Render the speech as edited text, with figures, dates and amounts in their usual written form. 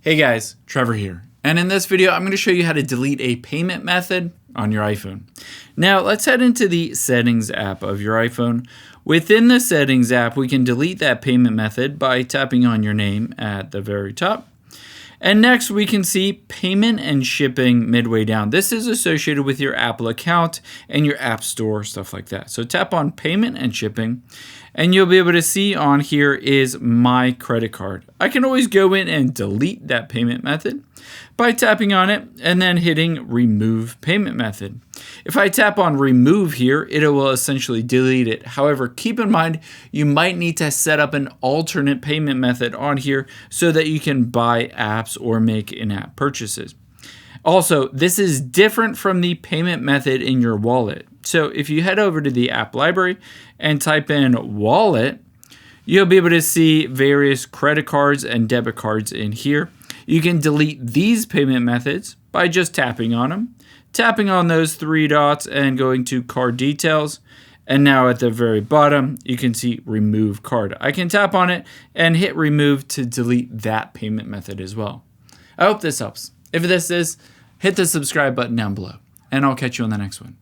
Hey guys, Trevor here. And in this video, I'm going to show you how to delete a payment method on your iPhone. Now, let's head into the Settings app of your iPhone. Within the Settings app, we can delete that payment method by tapping on your name at the very top. And next, we can see payment and shipping midway down. This is associated with your Apple account and your App Store, stuff like that. So tap on payment and shipping, and you'll be able to see on here is my credit card. I can always go in and delete that payment method by tapping on it and then hitting remove payment method. If I tap on remove here, it will essentially delete it. However, keep in mind, you might need to set up an alternate payment method on here so that you can buy apps or make in-app purchases. Also, this is different from the payment method in your wallet. So if you head over to the app library and type in wallet, you'll be able to see various credit cards and debit cards in here. You can delete these payment methods by just tapping on them, tapping on those three dots and going to card details. And now at the very bottom, you can see remove card. I can tap on it and hit remove to delete that payment method as well. I hope this helps. If this is, hit the subscribe button down below, and I'll catch you on the next one.